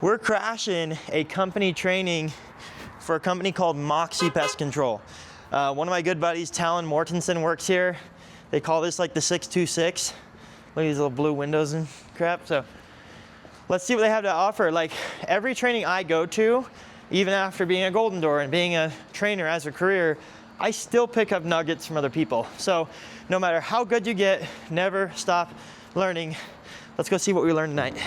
We're crashing a company training for a company called Moxie Pest Control. One of my good buddies, Talon Mortensen, works here. They call this like the 626. Look at these little blue windows and crap. So let's see what they have to offer. Like every training I go to, even after being a Golden Door and being a trainer as a career, I still pick up nuggets from other people. So no matter how good you get, never stop learning. Let's go see what we learned tonight.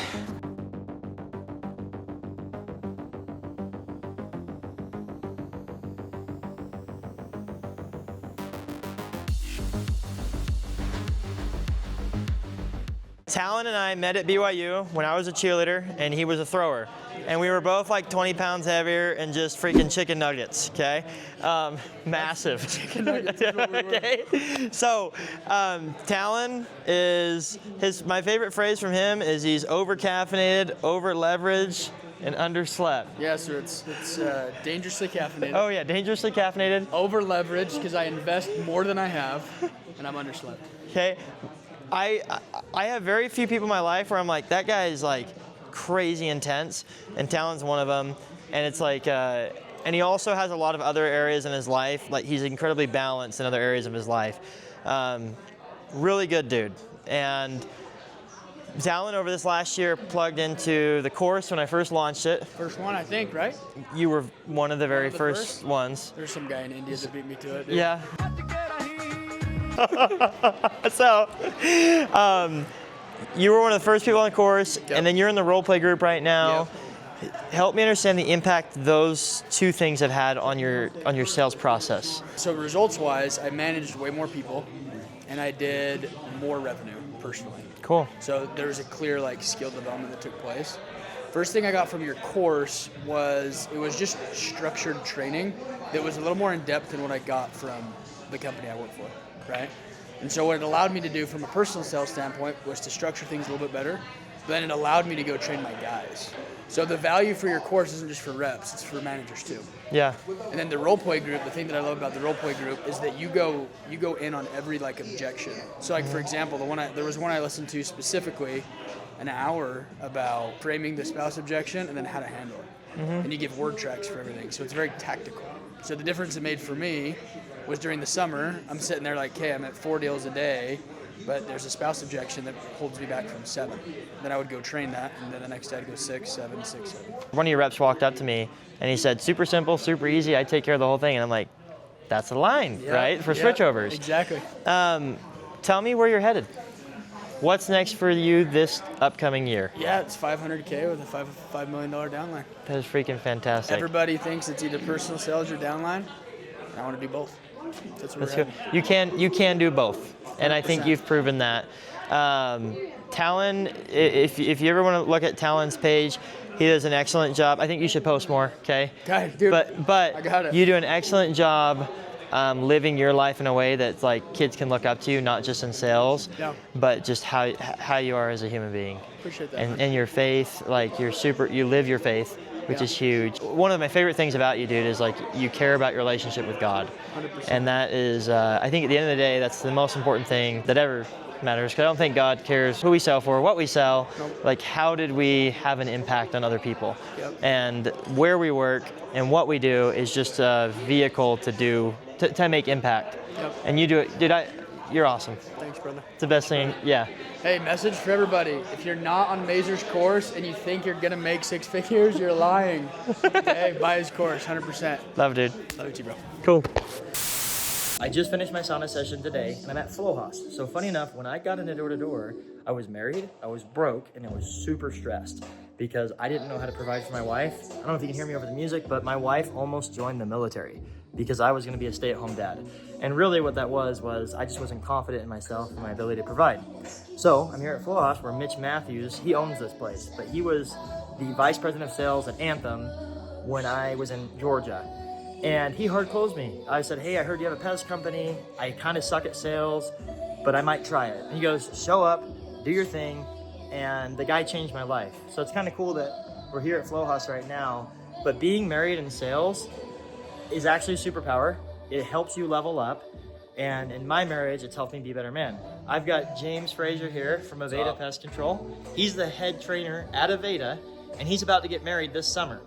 Talon and I met at BYU when I was a cheerleader and he was a thrower. And we were both like 20 pounds heavier and just freaking chicken nuggets, okay? Massive. Chicken nuggets is what we were. Okay? So, Talon is, my favorite phrase from him is he's over-caffeinated, over-leveraged, and underslept. Yeah, so it's dangerously caffeinated. Oh yeah, dangerously caffeinated. Over-leveraged because I invest more than I have, and I'm underslept. Okay. I have very few people in my life where I'm like, that guy is like crazy intense, and Talon's one of them. And it's like, and he also has a lot of other areas in his life. Like he's incredibly balanced in other areas of his life. Really good dude. And Talon over this last year plugged into the course when I first launched it. First one, I think, right? You were one of the very first ones. There's some guy in India that beat me to it. Dude. Yeah. So, you were one of the first people on the course, Yep. and then you're in the role play group right now. Yep. Help me understand the impact those two things have had on your sales process. So results-wise, I managed way more people, and I did more revenue personally. Cool. So there was a clear like skill development that took place. First thing I got from your course was it was just structured training that was a little more in depth than what I got from the company I work for, right? And so what it allowed me to do from a personal sales standpoint was to structure things a little bit better, but then it allowed me to go train my guys. So the value for your course isn't just for reps, it's for managers too. Yeah. And then the role play group, the thing that I love about the role play group is that you go in on every like objection. So like for example, there was one I listened to specifically an hour about framing the spouse objection and then how to handle it. And you give word tracks for everything. So it's very tactical. So the difference it made for me was during the summer, I'm sitting there like, okay, I'm at 4 deals a day, but there's a spouse objection that holds me back from 7. Then I would go train that, and then the next day I'd go 6, 7, 6, 7. One of your reps walked up to me, and he said, super simple, super easy, I take care of the whole thing. And I'm like, that's the line, right, for switchovers. Exactly. Tell me where you're headed. What's next for you this upcoming year? Yeah, it's $500K with a $5 million downline. That is freaking fantastic. Everybody thinks it's either personal sales or downline. I want to do both. That's good. You can do both, and I think 100%. you've proven that. Talon, if you ever want to look at Talon's page, he does an excellent job. I think you should post more, okay? Okay, dude. But I got it. You do an excellent job living your life in a way that's like kids can look up to you, not just in sales, but just how you are as a human being. Appreciate that. And your faith, like you live your faith, which is huge. One of my favorite things about you, dude, is like you care about your relationship with God. 100%. And that is, I think at the end of the day, that's the most important thing that ever matters, because I don't think God cares who we sell for, what we sell, like how did we have an impact on other people. And where we work and what we do is just a vehicle to make impact. And you do it, dude, you're awesome. Thanks, brother. It's the best thing, yeah. Hey, message for everybody. If you're not on Mazur's course and you think you're gonna make 6 figures, you're lying. Hey, buy his course, 100%. Love, dude. Love you too, bro. Cool. I just finished my sauna session today, and I'm at Flowhouse. So funny enough, when I got into door-to-door, I was married, I was broke, and I was super stressed because I didn't know how to provide for my wife. I don't know if you can hear me over the music, but my wife almost joined the military because I was gonna be a stay-at-home dad. And really what that was I just wasn't confident in myself and my ability to provide. So I'm here at Flowhouse where Mitch Matthews, he owns this place, but he was the vice president of sales at Anthem when I was in Georgia. And he hard closed me. I said, hey, I heard you have a pest company. I kind of suck at sales, but I might try it. And he goes, show up, do your thing. And the guy changed my life. So it's kind of cool that we're here at Flowhouse right now, but being married in sales is actually a superpower. It helps you level up. And in my marriage, it's helped me be a better man. I've got James Frazier here from Aveda Pest Control. He's the head trainer at Aveda. and he's about to get married this summer.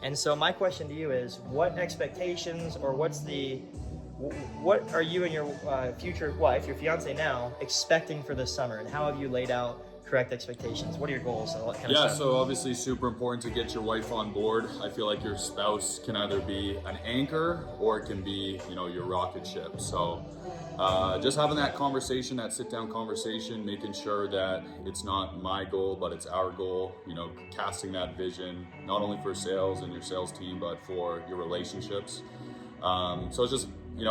And so my question to you is, what expectations, or what are you and your future wife, your fiance now, expecting for this summer, and how have you laid out correct expectations? What are your goals? All that kind of stuff. So obviously super important to get your wife on board. I feel like your spouse can either be an anchor or it can be, your rocket ship. So just having that conversation, that sit down conversation, making sure that it's not my goal, but it's our goal, casting that vision, not only for sales and your sales team, but for your relationships. So it's just,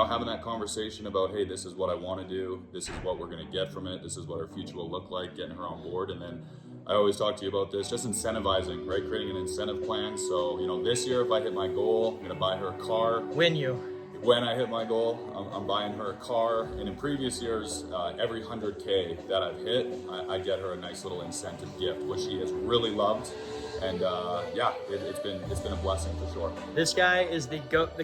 having that conversation about, hey, this is what I want to do. This is what we're going to get from it. This is what our future will look like, getting her on board. And then I always talk to you about this, just incentivizing, right? Creating an incentive plan. So, this year, if I hit my goal, I'm going to buy her a car. When I hit my goal, I'm buying her a car. And in previous years, every 100K that I've hit, I get her a nice little incentive gift, which she has really loved. And it's been a blessing for sure. This guy is the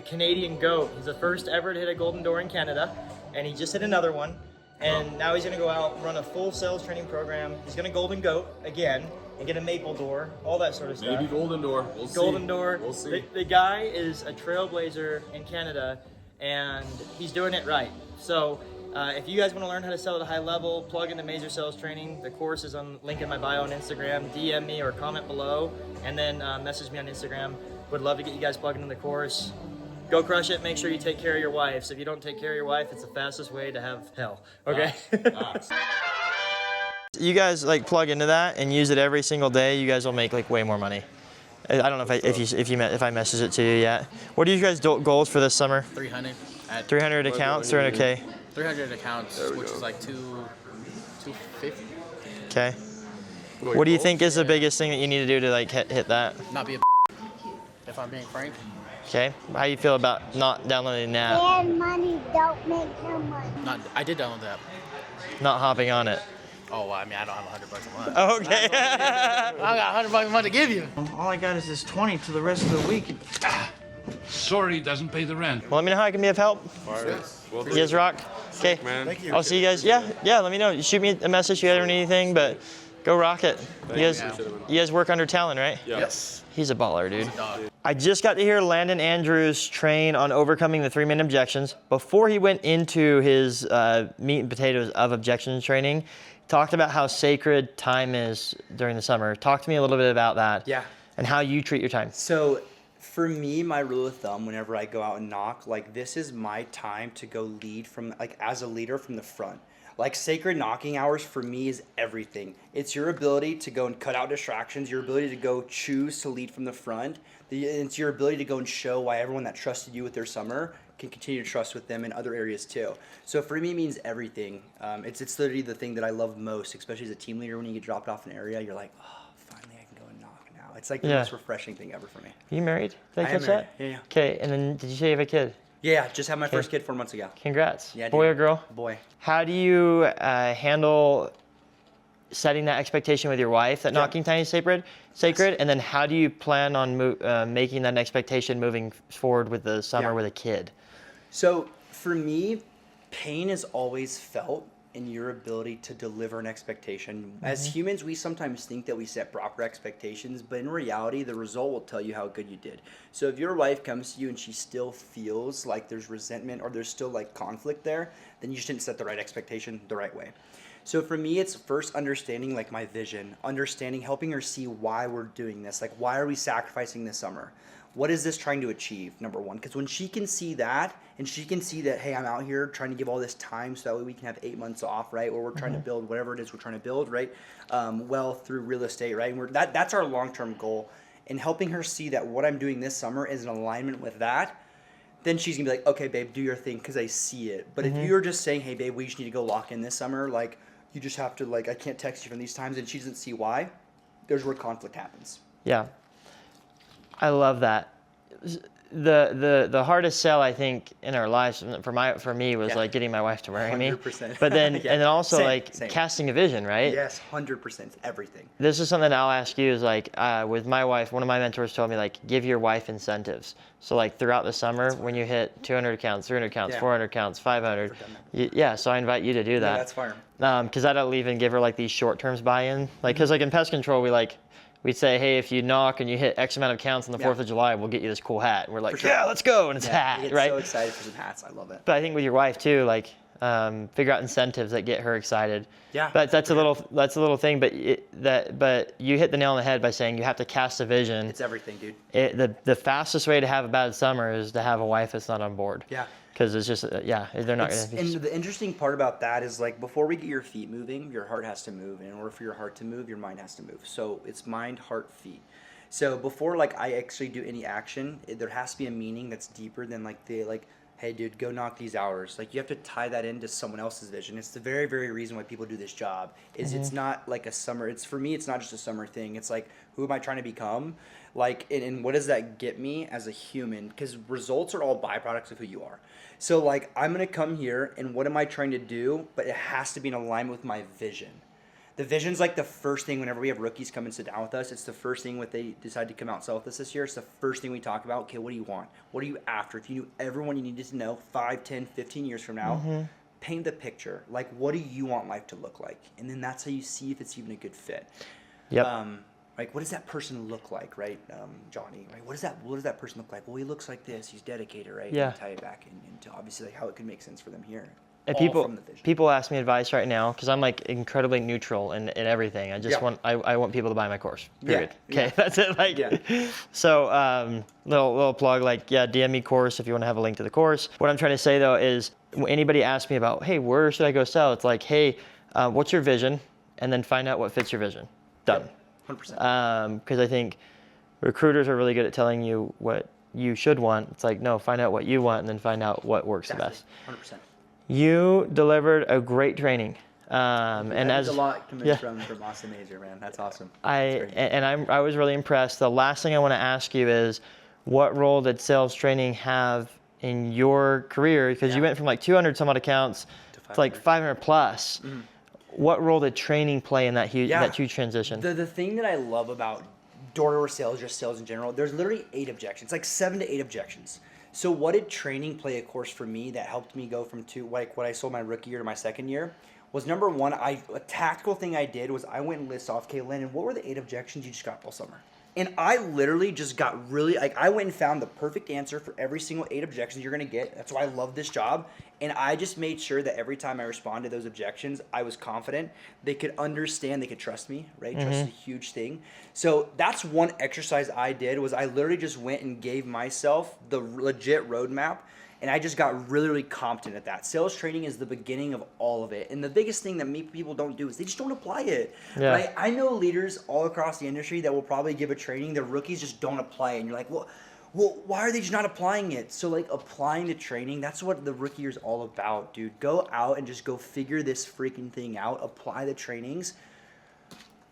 Canadian GOAT. He's the first ever to hit a golden door in Canada, and he just hit another one. And now he's gonna go out, run a full sales training program. He's gonna golden goat again and get a maple door, all that sort of stuff. Maybe golden door. We'll see. Golden door. We'll see. The guy is a trailblazer in Canada, and he's doing it right. So if you guys want to learn how to sell at a high level, plug into Mazer Sales Training. The course is on link in my bio on Instagram. DM me or comment below, and then message me on Instagram. Would love to get you guys plugged into the course. Go crush it. Make sure you take care of your wives. If you don't take care of your wife, it's the fastest way to have hell. Okay. Nice. You guys plug into that and use it every single day. You guys will make way more money. I don't know if I messaged it to you yet. What are you guys' goals for this summer? 300. 300 accounts, 300K. 300 accounts, which is like 250. Okay. What do you think is the biggest thing that you need to do to hit that? Not be a if I'm being frank. Okay. How do you feel about not downloading the app? And money don't make no money. I did download the app. Not hopping on it. Oh, well, I mean, I don't have $100 a month. Oh, okay. I got $100 a month to give you. All I got is this 20 to the rest of the week. Sorry, doesn't pay the rent. Well, let me know how I can be of help. You guys rock. Okay. Thank you. I'll see you guys. Yeah. Let me know. Shoot me a message if you ever need anything, but go rock it. You guys work under Talon, right? Yes. He's a baller, dude. I just got to hear Landon Andrews train on overcoming the 3-minute objections. Before he went into his meat and potatoes of objections training, talked about how sacred time is during the summer. Talk to me a little bit about that. Yeah. And how you treat your time. So for me, my rule of thumb, whenever I go out and knock, this is my time to go lead from, as a leader from the front. Sacred knocking hours for me is everything. It's your ability to go and cut out distractions, your ability to go choose to lead from the front. It's your ability to go and show why everyone that trusted you with their summer can continue to trust with them in other areas too. So for me, it means everything. It's literally the thing that I love most, especially as a team leader. When you get dropped off an area, you're like, oh, finally I can go and knock now. It's the most refreshing thing ever for me. Are you married? Did I catch married. that? Yeah. Okay, and then did you say you have a kid? Yeah, just had my first kid 4 months ago. Congrats. Yeah, boy or girl? Boy. How do you handle setting that expectation with your wife that knocking time is sacred? And then how do you plan on making that expectation moving forward with the summer with a kid? So for me, pain is always felt in your ability to deliver an expectation. As humans, we sometimes think that we set proper expectations, but in reality, the result will tell you how good you did. So if your wife comes to you and she still feels like there's resentment or there's still conflict there, then you shouldn't set the right expectation the right way. So for me, it's first understanding my vision, helping her see why we're doing this. Why are we sacrificing this summer? What is this trying to achieve, number one? Because when she can see that, and she can see that, hey, I'm out here trying to give all this time so that way we can have 8 months off, right? Or we're trying to build whatever it is we're trying to build, right? Wealth through real estate, right? And that's our long-term goal. And helping her see that what I'm doing this summer is in alignment with that, then she's gonna be like, okay, babe, do your thing, because I see it. But if you're just saying, hey, babe, we just need to go lock in this summer, you just have to, I can't text you from these times, and she doesn't see why, there's where conflict happens. Yeah. I love that. The hardest sell I think in our lives for me was getting my wife to marry 100%. me. But then and then also Same. casting a vision, right? Yes, 100%. It's everything. This is something I'll ask you is with my wife, one of my mentors told me give your wife incentives. So throughout the summer when you hit 200 accounts, 300 accounts, 400 accounts, 500. So I invite you to do that. Yeah, that's fine. Because I don't even give her these short terms buy-in. Because in pest control we we'd say, hey, if you knock and you hit X amount of counts on the 4th of July, we'll get you this cool hat. And we're like, sure. yeah, let's go. And it's a hat, I get right? so excited for some hats. I love it. But I think with your wife too, like figure out incentives that get her excited. Yeah. But that's a little thing. But but you hit the nail on the head by saying you have to cast a vision. It's everything, dude. The fastest way to have a bad summer is to have a wife that's not on board. Yeah. Because it's just they're not going to. And the interesting part about that is like before we get your feet moving, your heart has to move. And in order for your heart to move, your mind has to move. So it's mind, heart, feet. So before like I actually do any action, there has to be a meaning that's deeper than like hey dude, go knock these hours. Like you have to tie that into someone else's vision. It's the very, very reason why people do this job is it's not like a summer. It's for me, it's not just a summer thing. It's like, who am I trying to become? Like, and what does that get me as a human? Because results are all byproducts of who you are. So like, I'm going to come here and what am I trying to do? But it has to be in alignment with my vision. The vision's like the first thing whenever we have rookies come and sit down with us. It's the first thing when they decide to come out and sell with us this year. It's the first thing we talk about. Okay, what do you want? What are you after? If you knew everyone you needed to know 5, 10, 15 years from now, paint the picture. Like, what do you want life to look like? And then that's how you see if it's even a good fit. Yep. Like, what does that person look like, right, Johnny? Right? What does that person look like? Well, he looks like this. He's dedicated, right? Yeah. And tie it back into obviously like how it could make sense for them here. And All from the vision. people ask me advice right now because I'm like incredibly neutral in everything. I just want I want people to buy my course. Period. Okay, that's it. Like, so little plug. Like, DM me course if you want to have a link to the course. What I'm trying to say though is when anybody asks me about, hey, where should I go sell? It's like, hey, what's your vision? And then find out what fits your vision. Done. 100%. Because I think recruiters are really good at telling you what you should want. It's like, no, find out what you want and then find out what works the best. 100%. You delivered a great training. And there's as a lot coming from Austin Mazer, man. That's awesome. I was really impressed. The last thing I want to ask you is, what role did sales training have in your career? Because you went from like 200 some odd accounts to like 500 plus. What role did training play in that huge transition? The thing that I love about door-to-door sales, just sales in general, there's literally 8 objections, like 7 to 8 objections. So what did training play a course for me that helped me go from like what I sold my rookie year to my second year was number one, a tactical thing I did was I went and list off, okay, Landon, what were the 8 objections you just got all summer? And I literally just got really, like I went and found the perfect answer for every single 8 objections you're going to get. That's why I love this job. And I just made sure that every time I responded to those objections, I was confident. They could understand, they could trust me, right? Trust is a huge thing. So that's one exercise I did was I literally just went and gave myself the legit roadmap. And I just got really, really competent at that. Sales training is the beginning of all of it. And the biggest thing that people don't do is they just don't apply it. Yeah. Right? I know leaders all across the industry that will probably give a training. Their rookies just don't apply it. And you're like, well, why are they just not applying it? So, like, applying the training, that's what the rookie year is all about, dude. Go out and just go figure this freaking thing out. Apply the trainings.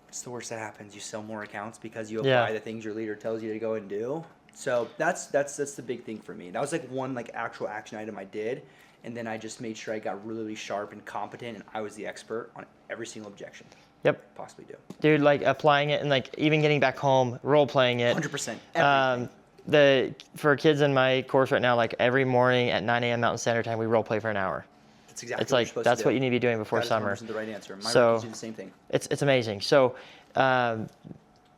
What's the worst that happens? You sell more accounts because you apply the things your leader tells you to go and do. So that's the big thing for me. That was like one like actual action item I did, and then I just made sure I got really, really sharp and competent, and I was the expert on every single objection. Yep. I possibly do. Dude, like applying it and like even getting back home, role playing it. 100%. For kids in my course right now, like every morning at 9 a.m. Mountain Standard Time, we role play for an hour. That's exactly it's what like you're supposed that's to do. what you need to be doing before summer. That is 100% the right answer. My So rookies do the same thing. It's amazing. So,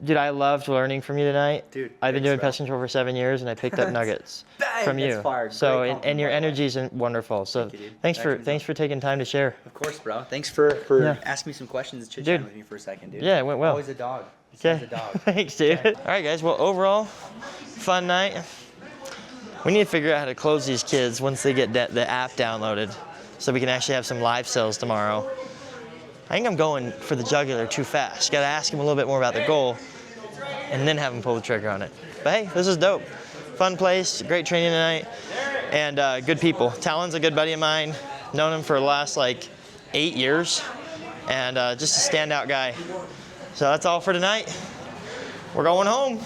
dude, I loved learning from you tonight. Dude, I've been thanks, doing bro. pest control for 7 years, and I picked up nuggets from you. That's fire. So, Great and your compliment, by the way. energy is wonderful. So, Thank you, dude. thanks for taking time to share. Of course, bro. Thanks for Yeah. asking me some questions and chit-chatting Dude. with me for a second, dude. Yeah, it went well. Always a dog. Okay. Always a dog. Thanks, dude. All right, guys. Well, overall, fun night. We need to figure out how to close these kids once they get the app downloaded, so we can actually have some live sales tomorrow. I think I'm going for the jugular too fast. Got to ask them a little bit more about their goal, and then have them pull the trigger on it. But hey, this is dope. Fun place, great training tonight, and good people. Talon's a good buddy of mine. Known him for the last like 8 years, and just a standout guy. So that's all for tonight. We're going home.